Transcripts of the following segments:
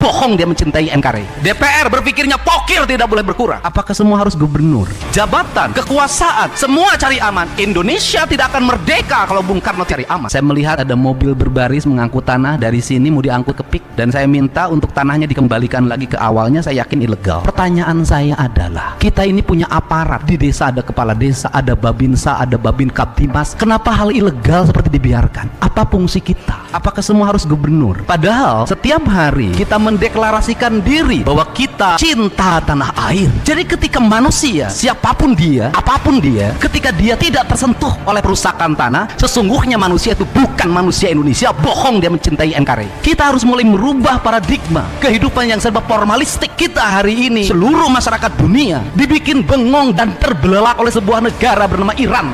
bohong dia mencintai NKRI. DPR berpikirnya pokir tidak boleh berkurang. Apakah semua harus gubernur? Jabatan, kekuasaan, semua cari aman. Indonesia tidak akan merdeka kalau Bung Karno cari aman. Saya melihat ada mobil berbaris mengangkut tanah dari sini mau diangkut ke PIK, dan saya minta untuk tanahnya dikembalikan lagi ke awalnya. Saya yakin ilegal. Pertanyaan saya adalah, kita ini punya aparat. Di desa ada kepala desa, ada babinsa, ada babin kaptimas. Kenapa hal ilegal seperti dibiarkan? Apa fungsi kita? Apakah semua harus gubernur? Padahal setiap hari kita mendeklarasikan diri bahwa kita cinta tanah air. Jadi ketika manusia, siapapun dia, apapun dia, ketika dia tidak tersentuh oleh perusakan tanah, sesungguhnya manusia itu bukan manusia Indonesia. Bohong dia mencintai NKRI. Kita harus mulai merubah paradigma kehidupan yang serba formalistik kita hari ini. Seluruh masyarakat dunia dibikin bengong dan terbelalak oleh sebuah negara bernama Iran.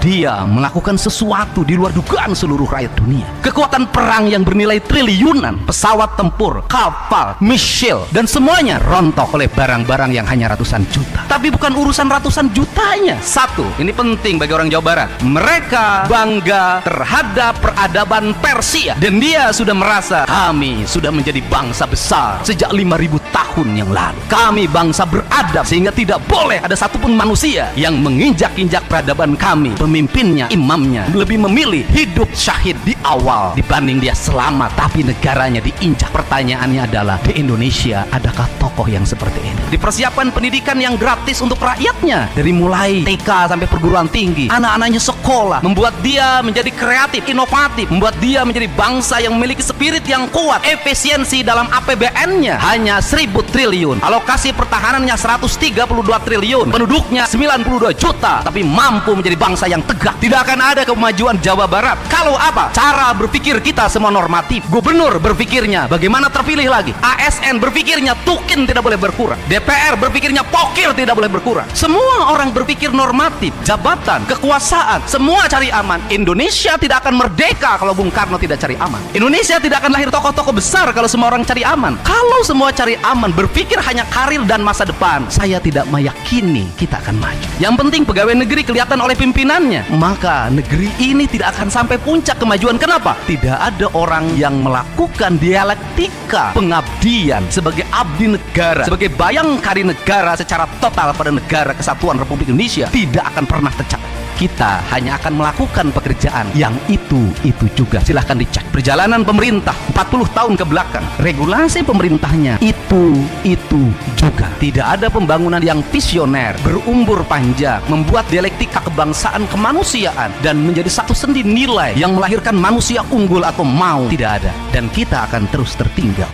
Dia melakukan sesuatu di luar dugaan seluruh rakyat dunia. Kekuatan perang yang bernilai triliunan, pesawat tempur, kapal, missile, dan semuanya rontok oleh barang-barang yang hanya ratusan juta. Tapi bukan urusan ratusan jutanya. Satu, ini penting bagi orang Jawa Barat. Mereka bangga terhadap peradaban Persia, dan dia sudah merasa kami sudah menjadi bangsa besar sejak 5.000 tahun yang lalu. Kami bangsa beradab sehingga tidak boleh ada satupun manusia yang menginjak-injak peradaban kami. Pemimpinnya, imamnya lebih memilih hidup syahid di awal dibanding dia selamat tapi negaranya diinjak. Pertanyaannya adalah, di Indonesia adakah tokoh yang seperti ini? Dipersiapkan pendidikan yang gratis untuk rakyatnya dari mulai TK sampai perguruan tinggi. Anak-anaknya sekolah, membuat dia menjadi kreatif, inovatif, membuat dia menjadi bangsa yang memiliki spirit yang kuat. Efisiensi dalam APBN-nya hanya 1.000 triliun, alokasi pertahanannya 132 triliun, penduduknya 92 juta, tapi mampu menjadi bangsa yang tegak. Tidak akan ada kemajuan Jawa Barat kalau apa? Cara berpikir kita semua normatif. Gubernur berpikirnya bagaimana terpilih lagi. ASN berpikirnya tukin tidak boleh berkurang. DPR berpikirnya pokir tidak boleh berkurang. Semua orang berpikir normatif. Jabatan, kekuasaan, semua cari aman. Indonesia tidak akan merdeka kalau Bung Karno tidak cari aman. Indonesia tidak akan lahir tokoh-tokoh besar kalau semua orang cari aman. Kalau semua cari aman, berpikir hanya karir dan masa depan, saya tidak meyakini kita akan maju. Yang penting pegawai negeri kelihatan oleh pimpinannya, maka negeri ini tidak akan sampai puncak kemajuan. Kenapa? Tidak ada orang yang melakukan dialektika pengabdian sebagai abdi negara, sebagai bayangkari negara secara total pada negara kesatuan Republik Indonesia. Tidak akan pernah tercapai. Kita hanya akan melakukan pekerjaan yang itu juga. Silahkan dicek perjalanan pemerintah 40 tahun ke belakang, regulasi pemerintahnya itu juga. Tidak ada pembangunan yang visioner, berumur panjang, membuat dialektika kebangsaan, kemanusiaan, dan menjadi satu sendi nilai yang melahirkan manusia unggul atau mau. Tidak ada. Dan kita akan terus tertinggal.